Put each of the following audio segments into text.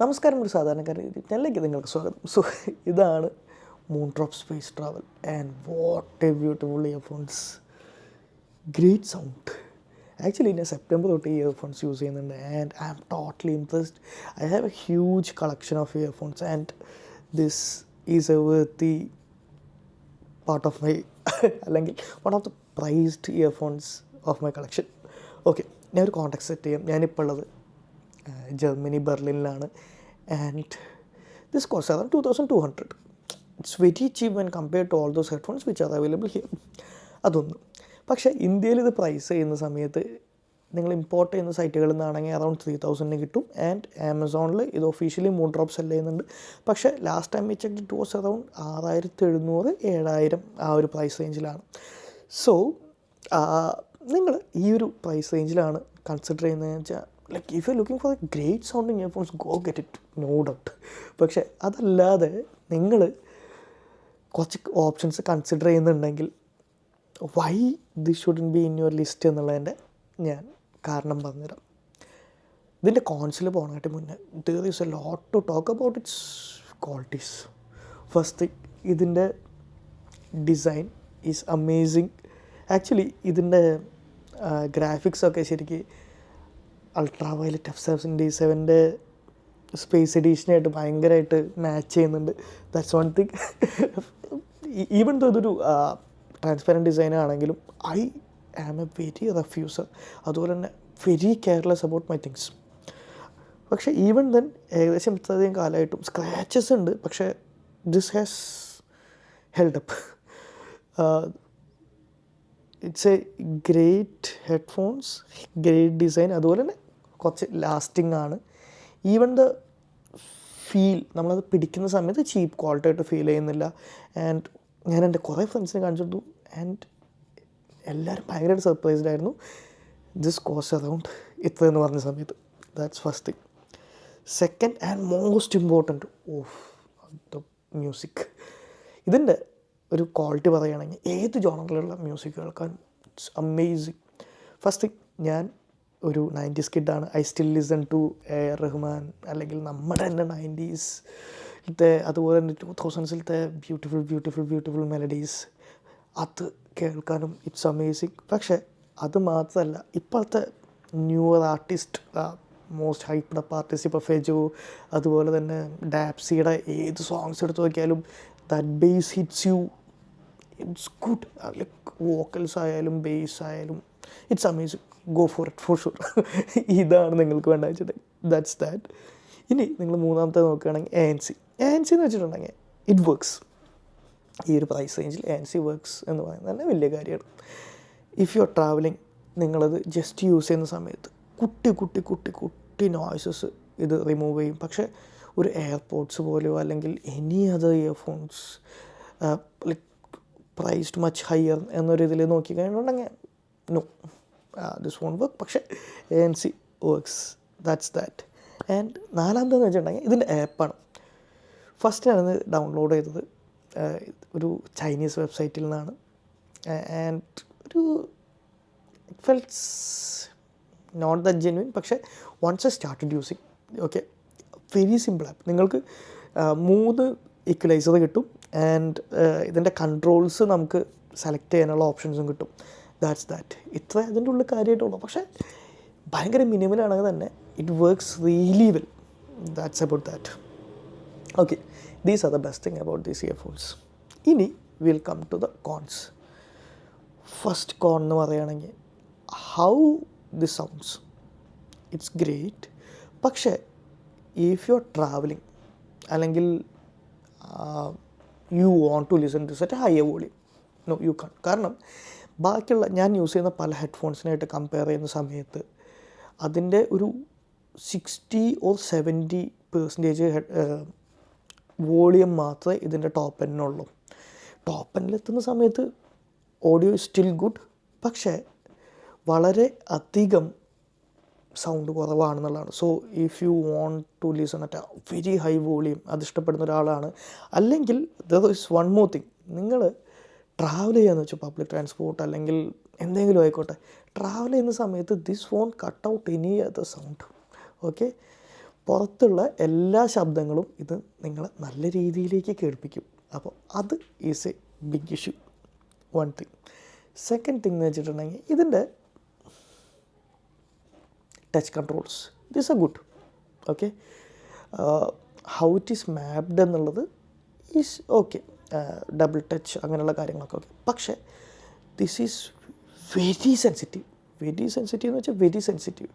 നമസ്കാരം, ഒരു സാധാരണക്കാരൻ ചാനലിലേക്ക് നിങ്ങൾക്ക് സ്വാഗതം. സോ ഇതാണ് Moondrop space travel and what a beautiful earphones. Great sound. Actually ഞാൻ സെപ്റ്റംബർ തൊട്ട് ഈ ഇയർഫോൺസ് യൂസ് ചെയ്യുന്നുണ്ട് and I am totally impressed. I have a huge collection of earphones and this is a worthy part of my അല്ലെങ്കിൽ one of the prized earphones of my collection. Okay, ഞാൻ ഒരു contact set ചെയ്യാം. ഞാനിപ്പോൾ ഉള്ളത് Germany, ബെർലിനിലാണ്. And this cost around 2200. It's very cheap when compared to all those headphones which are available here. അതൊന്ന്. പക്ഷേ ഇന്ത്യയിൽ ഇത് പ്രൈസ് ചെയ്യുന്ന സമയത്ത് നിങ്ങൾ ഇമ്പോർട്ട് ചെയ്യുന്ന സൈറ്റുകളിൽ നിന്നാണെങ്കിൽ അറൗണ്ട് 3000 കിട്ടും. ആൻഡ് ആമസോണിൽ ഇത് ഒഫീഷ്യലി മൂൺഡ്രോപ്പ് സെല് ചെയ്യുന്നുണ്ട്. പക്ഷേ ലാസ്റ്റ് ടൈം വെച്ച് ഇറ്റ് വാസ് അറൗണ്ട് 6700 7000 ആ ഒരു പ്രൈസ് റേഞ്ചിലാണ്. സോ നിങ്ങൾ ഈ ഒരു പ്രൈസ് റേഞ്ചിലാണ് കൺസിഡർ ചെയ്യുന്നതെന്ന് വെച്ചാൽ, like if you looking for a great sounding earphones, go get it, no doubt. പക്ഷേ അതല്ലാതെ നിങ്ങൾ കുറച്ച് ഓപ്ഷൻസ് കൺസിഡർ ചെയ്യുന്നുണ്ടെങ്കിൽ why this shouldn't be in your list എന്നുള്ളതിൻ്റെ ഞാൻ കാരണം പറഞ്ഞുതരാം. ഇതിൻ്റെ കോൺസിൽ പോകാനായിട്ട് മുന്നേ there is a lot to talk about its qualities. First, ഇതിൻ്റെ ഡിസൈൻ ഈസ് അമേസിങ്. ആക്ച്വലി ഇതിൻ്റെ ഗ്രാഫിക്സൊക്കെ ശരിക്കും അൾട്രാ വയലറ്റ് F77 സ്പേസ് എഡീഷനായിട്ട് ഭയങ്കരമായിട്ട് മാച്ച് ചെയ്യുന്നുണ്ട്. That's one thing. Even though ഇതൊരു ട്രാൻസ്പെറൻറ്റ് ഡിസൈൻ ആണെങ്കിലും I am a very rough user. അതുപോലെ തന്നെ very careless about my things. പക്ഷേ ഈവൻ ദെൻ ഏകദേശം ഇത്രയധികം കാലമായിട്ടും സ്ക്രാച്ചസ് ഉണ്ട്. പക്ഷേ this has held up. It's a great headphones, great design. അതുപോലെ തന്നെ കുറച്ച് ലാസ്റ്റിംഗ് ആണ്. ഈവൻ ദ ഫീൽ, നമ്മളത് പിടിക്കുന്ന സമയത്ത് ചീപ്പ് ക്വാളിറ്റി ആയിട്ട് ഫീൽ ചെയ്യുന്നില്ല. ആൻഡ് ഞാൻ എൻ്റെ കുറേ ഫ്രണ്ട്സിനെ കാണിച്ചു കൊടുത്തു ആൻഡ് എല്ലാവരും ഭയങ്കരമായിട്ട് സർപ്രൈസ്ഡ് ആയിരുന്നു. ദിസ് കോസ്റ്റ് അറൗണ്ട് ഇത്ര എന്ന് പറഞ്ഞ സമയത്ത്. That's first thing. Second and most important, the music. ഇതിൻ്റെ ഒരു ക്വാളിറ്റി പറയുകയാണെങ്കിൽ ഏത് ജോണറിലുള്ള മ്യൂസിക് കേൾക്കാൻ ഇറ്റ്സ് അമേസിങ്. ഫസ്റ്റ് തിങ്, ഞാൻ ഒരു 90s കിഡാണ്. I still listen to A Rahman, അല്ലെങ്കിൽ നമ്മുടെ തന്നെ 90s അതുപോലെ തന്നെ 2000s beautiful beautiful beautiful melodies. അത് കേൾക്കാനും ഇറ്റ്സ് അമേസിങ്. പക്ഷേ അത് മാത്രമല്ല, ഇപ്പോഴത്തെ newer artist, most hyped up artist, ഇപ്പോൾ ഫെജോ, അതുപോലെ തന്നെ ഡാപ്സിയുടെ ഏത് സോങ്സ് എടുത്ത് നോക്കിയാലും that bass hits you. It's good. Like vocals ആയാലും ബേസ് ആയാലും it's amazing. Go for it for sure. ഇതാണ് നിങ്ങൾക്ക് വേണ്ട വെച്ചിട്ട്. That's that. ഇനി നിങ്ങൾ മൂന്നാമത്തെ നോക്കുകയാണെങ്കിൽ ANC എന്ന് വെച്ചിട്ടുണ്ടെങ്കിൽ ഇറ്റ് വർക്ക്സ്. ഈ ഒരു പ്രൈസ് റേഞ്ചിൽ ANC വർക്ക്സ് എന്ന് പറയുന്നത് തന്നെ വലിയ കാര്യമാണ്. ഇഫ് യു ആർ ട്രാവലിംഗ്, നിങ്ങളത് ജസ്റ്റ് യൂസ് ചെയ്യുന്ന സമയത്ത് കുട്ടി കുട്ടി കുട്ടി കുട്ടി നോയ്സസ് ഇത് റിമൂവ് ചെയ്യും. പക്ഷേ ഒരു എയർപോഡ്സ് പോലെയോ അല്ലെങ്കിൽ any other earphones like priced much higher എന്നൊരു ഇതിൽ നോക്കിക്കഴിഞ്ഞിട്ടുണ്ടെങ്കിൽ നോ, ദിസ് വോണ്ട് വർക്ക്. പക്ഷേ ANC works. That's that. And നാലാമതെന്ന് വെച്ചിട്ടുണ്ടെങ്കിൽ ഇതിൻ്റെ ആപ്പാണ്. ഫസ്റ്റ് ഞാനത് ഡൗൺലോഡ് ചെയ്തത് ഒരു ചൈനീസ് വെബ്സൈറ്റിൽ നിന്നാണ്. ആൻഡ് ഒരു it felts not that genuine. പക്ഷേ once I started using, okay, very simple app. നിങ്ങൾക്ക് 3 ഇക്വലൈസർ കിട്ടും. ആൻഡ് ഇതിൻ്റെ കൺട്രോൾസ് നമുക്ക് സെലക്ട് ചെയ്യാനുള്ള ഓപ്ഷൻസും കിട്ടും. That's that. ഇത്ര അതിൻ്റെ ഉള്ളിൽ കാര്യമായിട്ടുള്ളൂ. പക്ഷേ ഭയങ്കര മിനിമലാണെങ്കിൽ തന്നെ it works really well. That's about that. Okay, these are the best thing about these earphones. ഇനി will come to the cons. First con എന്ന് പറയുകയാണെങ്കിൽ how this sounds. It's great. പക്ഷേ ഇഫ് യു ആർ ട്രാവലിംഗ് അല്ലെങ്കിൽ you want to listen to set higher volume, no you can. കാരണം ബാക്കിയുള്ള ഞാൻ use ചെയ്യുന്ന പല ഹെഡ്ഫോൺസിനായിട്ട് കമ്പയർ ചെയ്യുന്ന സമയത്ത് അതിൻ്റെ ഒരു 60 or 70% വോളിയം മാത്രമേ ഇതിൻ്റെ ടോപ്പ് എന്നുള്ളൂ. ടോപ്പ് എന്നെത്തുന്ന സമയത്ത് ഓഡിയോ സ്റ്റിൽ ഗുഡ്. പക്ഷേ വളരെ അധികം സൗണ്ട് കുറവാണെന്നുള്ളതാണ്. So if you want to listen at a very high volume, അത് ഇഷ്ടപ്പെടുന്ന ഒരാളാണ്. അല്ലെങ്കിൽ there is one more thing. നിങ്ങൾ ട്രാവൽ ചെയ്യാന്ന് വെച്ചാൽ പബ്ലിക് ട്രാൻസ്പോർട്ട് അല്ലെങ്കിൽ എന്തെങ്കിലും ആയിക്കോട്ടെ, ട്രാവൽ ചെയ്യുന്ന സമയത്ത് this won't cut out any other sound. Okay, പുറത്തുള്ള എല്ലാ ശബ്ദങ്ങളും ഇത് നിങ്ങളെ നല്ല രീതിയിലേക്ക് കേൾപ്പിക്കും. അപ്പോൾ അത് is a big issue, one thing. Second thing എന്ന് വെച്ചിട്ടുണ്ടെങ്കിൽ ഇതിൻ്റെ touch controls, these are good. Okay, how it is mapped എന്നുള്ളത് ഈസ് ഓക്കെ, ഡബിൾ ടച്ച് അങ്ങനെയുള്ള കാര്യങ്ങളൊക്കെ ഓക്കെ. പക്ഷേ ദിസ് ഈസ് വെരി സെൻസിറ്റീവ് എന്ന് വെച്ചാൽ വെരി സെൻസിറ്റീവ്.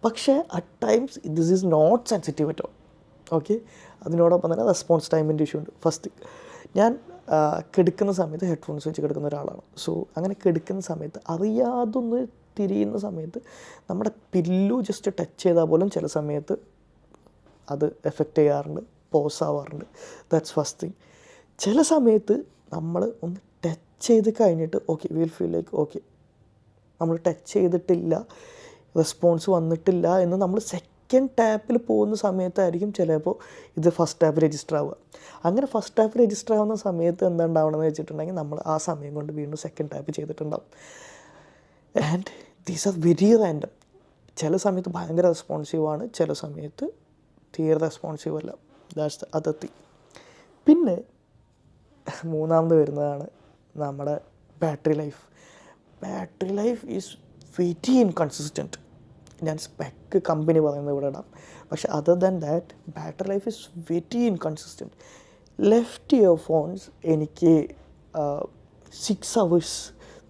പക്ഷേ at times this is not sensitive at all. Okay, അതിനോടൊപ്പം തന്നെ റെസ്പോൺസ് ടൈമിൻ്റെ ഇഷ്യൂ ഉണ്ട്. ഫസ്റ്റ്, ഞാൻ കിടക്കുന്ന സമയത്ത് ഹെഡ്ഫോൺസ് വെച്ച് കിടക്കുന്ന ഒരാളാണ്. സോ അങ്ങനെ കിടക്കുന്ന സമയത്ത് അറിയാതൊന്ന് തിരിയുന്ന സമയത്ത് നമ്മുടെ പില്ലു ജസ്റ്റ് ടച്ച് ചെയ്താൽ പോലും ചില സമയത്ത് അത് എഫക്റ്റ് ചെയ്യാറുണ്ട്, പോസ് ആവാറുണ്ട്. That's first thing. ചില സമയത്ത് നമ്മൾ ഒന്ന് ടച്ച് ചെയ്ത് കഴിഞ്ഞിട്ട് okay will feel like okay നമ്മൾ ടച്ച് ചെയ്തിട്ടില്ല, റെസ്പോൺസ് വന്നിട്ടില്ല എന്ന് നമ്മൾ സെക്കൻഡ് ടാപ്പിൽ പോകുന്ന സമയത്തായിരിക്കും ചിലപ്പോൾ ഇത് ഫസ്റ്റ് ടാപ്പ് രജിസ്റ്റർ ആവുക. അങ്ങനെ ഫസ്റ്റ് ടാപ്പ് രജിസ്റ്റർ ആവുന്ന സമയത്ത് എന്താ ഉണ്ടാവണമെന്ന് വെച്ചിട്ടുണ്ടെങ്കിൽ നമ്മൾ ആ സമയം കൊണ്ട് വീണ്ടും സെക്കൻഡ് ടാപ്പ് ചെയ്തിട്ടുണ്ടാവും. And these are very random. ചില സമയത്ത് ഭയങ്കര റെസ്പോൺസീവാണ്, ചില സമയത്ത് തീരെ റെസ്പോൺസീവ് അല്ല. That's the other thing. പിന്നെ മൂന്നാമത് വരുന്നതാണ് നമ്മുടെ battery life. Battery life is very inconsistent. ഞാൻ സ്പെക്ക് കമ്പനി പറയുന്നത് ഇവിടെ ഇടാം. പക്ഷേ other than that battery life is very inconsistent. Left earphones എനിക്ക് 6 hours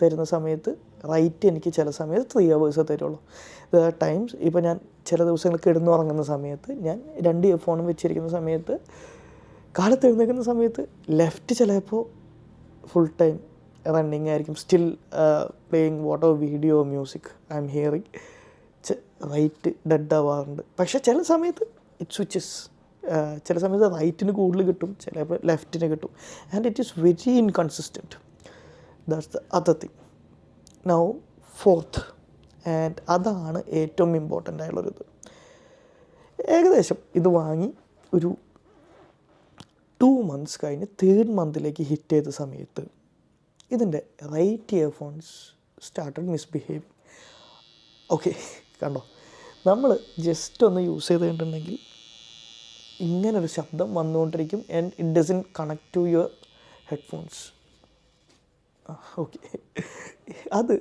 തരുന്ന സമയത്ത് റൈറ്റ് എനിക്ക് ചില സമയത്ത് 3 hours തരുള്ളൂ. ടൈംസ് ഇപ്പോൾ ഞാൻ ചില ദിവസങ്ങൾ കിടന്നുറങ്ങുന്ന സമയത്ത് ഞാൻ 2 ഇയർഫോണും വെച്ചിരിക്കുന്ന സമയത്ത് കാലത്ത് എഴുന്നേൽക്കുന്ന സമയത്ത് ലെഫ്റ്റ് ചിലപ്പോൾ ഫുൾ ടൈം റണ്ണിങ് ആയിരിക്കും, still playing what or video music I am hearing. Right dead ആവാറുണ്ട്. പക്ഷേ ചില സമയത്ത് ഇറ്റ് സ്വിച്ചസ്. ചില സമയത്ത് റൈറ്റിന് കൂടുതൽ കിട്ടും, ചിലപ്പോൾ ലെഫ്റ്റിന് കിട്ടും. And it is very inconsistent. That's the other thing. Now fourth, and അതാണ് ഏറ്റവും ഇമ്പോർട്ടൻ്റ് ആയുള്ളൊരിത്. ഏകദേശം ഇത് വാങ്ങി ഒരു 2 months കഴിഞ്ഞ് 3rd monthലേക്ക് ഹിറ്റ് ചെയ്ത സമയത്ത് ഇതിൻ്റെ റൈറ്റ് ഇയർഫോൺസ് സ്റ്റാർട്ടഡ് മിസ്ബിഹേവിങ്. ഓക്കെ, കണ്ടോ, നമ്മൾ ജസ്റ്റ് ഒന്ന് യൂസ് ചെയ്ത് കഴിഞ്ഞിട്ടുണ്ടെങ്കിൽ ഇങ്ങനൊരു ശബ്ദം വന്നുകൊണ്ടിരിക്കും. And it doesn't connect to your headphones. Okay, അത്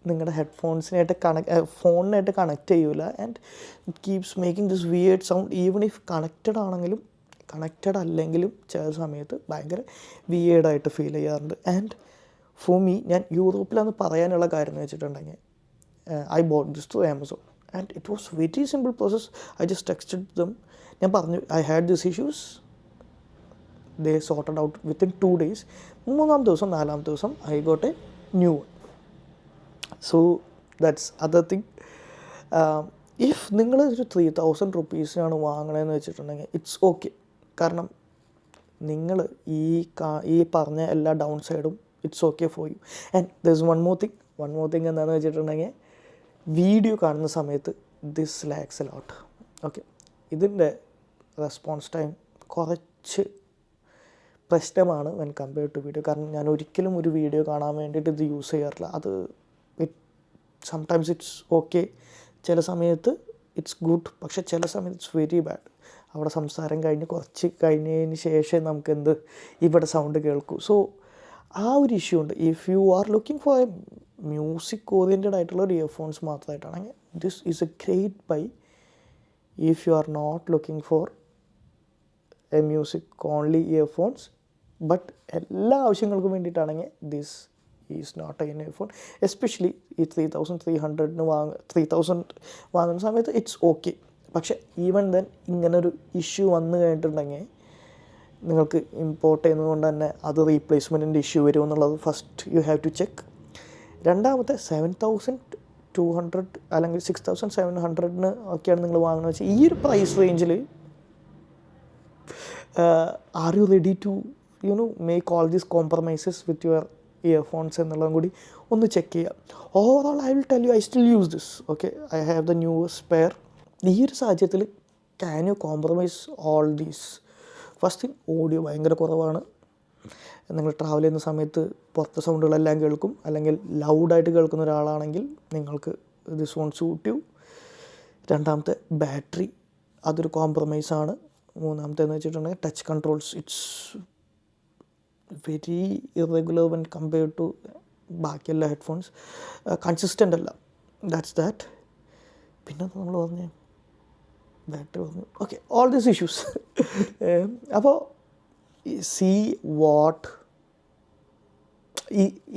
നിങ്ങളുടെ ഹെഡ്ഫോൺസിനായിട്ട് ഫോണിനായിട്ട് കണക്ട് ചെയ്യൂല. And it keeps making this weird sound. Even if connected ആണെങ്കിലും കണക്റ്റഡ് അല്ലെങ്കിലും ചില സമയത്ത് ഭയങ്കര വിയേർഡായിട്ട് ഫീൽ ചെയ്യാറുണ്ട്. ആൻഡ് ഫോർ മീ, ഞാൻ യൂറോപ്പിലാന്ന് പറയാനുള്ള കാര്യം എന്ന് വെച്ചിട്ടുണ്ടെങ്കിൽ I bought this through Amazon and it was very simple process. I just texted them. ഞാൻ പറഞ്ഞു I had this issues, they sorted out within 2 days. 3-ാമത്തെ ദിവസം 4-ാമത്തെ ദിവസം I got A new one. So that's other thing. If നിങ്ങൾ ഒരു 3,000 rupees വാങ്ങണതെന്ന് വെച്ചിട്ടുണ്ടെങ്കിൽ it's okay. കാരണം നിങ്ങൾ ഈ പറഞ്ഞ എല്ലാ ഡൗൺ സൈഡും it's okay for you. And there is one more thing എന്താണെന്ന് വെച്ചിട്ടുണ്ടെങ്കിൽ വീഡിയോ കാണുന്ന സമയത്ത് this lags a lot. Okay, ഇതിൻ്റെ റെസ്പോൺസ് ടൈം കുറച്ച് പ്രശ്നമാണ് വെൻ കമ്പയർ ടു വീഡിയോ. കാരണം ഞാൻ ഒരിക്കലും ഒരു വീഡിയോ കാണാൻ വേണ്ടിയിട്ട് ഇത് യൂസ് ചെയ്യാറില്ല. അത് സംടൈംസ് ഇറ്റ്സ് ഓക്കെ, ചില സമയത്ത് ഇറ്റ്സ് ഗുഡ്, പക്ഷേ ചില സമയത്ത് ഇറ്റ്സ് വെരി ബാഡ്. അവിടെ സംസാരം കുറച്ച് കഴിഞ്ഞതിന് ശേഷം നമുക്ക് ഇവിടെ സൗണ്ട് കേൾക്കൂ. സോ ആ ഒരു ഇഷ്യൂ ഉണ്ട്. If you are looking for a music oriented ആയിട്ടുള്ള ഒരു ഇയർഫോൺസ് മാത്രമായിട്ടാണെങ്കിൽ this is a great buy. If you are not looking for a music only earphones but എല്ലാ ആവശ്യങ്ങൾക്കും വേണ്ടിയിട്ടാണെങ്കിൽ this is not a earphone. Especially ഈ 3,300 3,000 വാങ്ങുന്ന സമയത്ത് it's okay. പക്ഷേ ഈവൻ ദെൻ ഇങ്ങനൊരു ഇഷ്യൂ വന്നു കഴിഞ്ഞിട്ടുണ്ടെങ്കിൽ നിങ്ങൾക്ക് ഇമ്പോർട്ട് ചെയ്യുന്നതുകൊണ്ട് തന്നെ അത് റീപ്ലേസ്മെൻറ്റിൻ്റെ ഇഷ്യൂ വരും എന്നുള്ളത് first you have to check. രണ്ടാമത്തെ 7,200 അല്ലെങ്കിൽ 6,700 ഒക്കെയാണ് നിങ്ങൾ വാങ്ങുന്നത് വെച്ചാൽ ഈ ഒരു പ്രൈസ് റേഞ്ചിൽ are you ready to make all these compromises with your earphones എന്നുള്ളതും കൂടി ഒന്ന് ചെക്ക് ചെയ്യുക. Overall I will tell you I still use this. Okay, I have the newest pair. ഈ ഒരു സാഹചര്യത്തിൽ can you compromise all these? First thing, audio ഭയങ്കര കുറവാണ്. നിങ്ങൾ ട്രാവൽ ചെയ്യുന്ന സമയത്ത് പുറത്തെ സൗണ്ടുകളെല്ലാം കേൾക്കും. അല്ലെങ്കിൽ ലൗഡായിട്ട് കേൾക്കുന്ന ഒരാളാണെങ്കിൽ നിങ്ങൾക്ക് ദിസ് വോണ്ട് സൂട്ട് യു. രണ്ടാമത്തെ, ബാറ്ററി അതൊരു കോംപ്രമൈസാണ്. മൂന്നാമത്തേന്ന് വെച്ചിട്ടുണ്ടെങ്കിൽ touch controls, it's very irregular when compared to ബാക്കിയെല്ലാ ഹെഡ്ഫോൺസ്. കൺസിസ്റ്റൻ്റ് അല്ല, ദാറ്റ്സ് ദാറ്റ്. പിന്നെ നമ്മൾ പറഞ്ഞ ബാറ്ററി പറഞ്ഞു, ഓക്കെ, ഓൾ ദീസ് ഇഷ്യൂസ്. അപ്പോൾ see what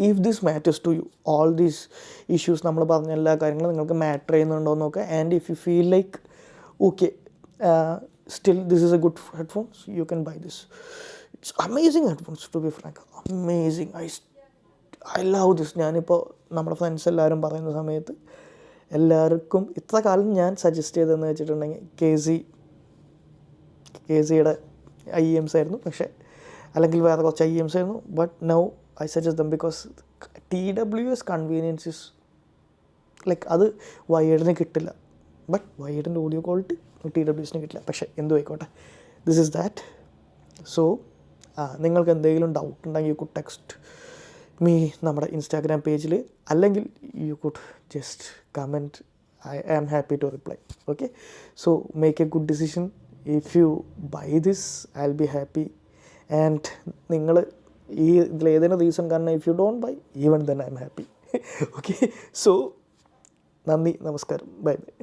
if this matters to you, all these issues നമ്മൾ പറഞ്ഞ എല്ലാ കാര്യങ്ങളും നിങ്ങൾക്ക് മാറ്റർ ചെയ്യുന്നുണ്ടോ എന്ന് നോക്കുക. And if you feel like okay, still this is a good headphones, you can buy this. It's amazing headphones to be frank, amazing. I love this. ഞാനിപ്പോൾ നമ്മുടെ ഫ്രണ്ട്സ് എല്ലാവരും പറയുന്ന സമയത്ത് എല്ലാവർക്കും ഇത്ര കാലം ഞാൻ സജസ്റ്റ് ചെയ്തതെന്ന് വെച്ചിട്ടുണ്ടെങ്കിൽ കെ സിയുടെ IEMs ആയിരുന്നു, പക്ഷേ അല്ലെങ്കിൽ വേറെ കുറച്ച് IEMs ആയിരുന്നു. But now I suggest dum because TWS convenience is like അത് വയേർഡിന് കിട്ടില്ല. ബട്ട് വയേർഡിൻ്റെ ഓഡിയോ ക്വാളിറ്റി TWSന് കിട്ടില്ല. പക്ഷേ എന്തു ആയിക്കോട്ടെ, ദിസ് ഈസ് ദാറ്റ്. സോ നിങ്ങൾക്ക് എന്തെങ്കിലും ഡൗട്ട് ഉണ്ടെങ്കിൽ യു കുഡ് ടെക്സ്റ്റ് മീ നമ്മുടെ ഇൻസ്റ്റാഗ്രാം പേജിൽ, അല്ലെങ്കിൽ you could just comment. I am happy to reply. Okay, so make a good decision. If you buy this I will be happy. And നിങ്ങൾ ഈ ഇതിലേതെങ്കിലും reason കാരണം if you don't buy, even then I am happy. Okay, so നന്ദി, നമസ്കാരം, bye bye.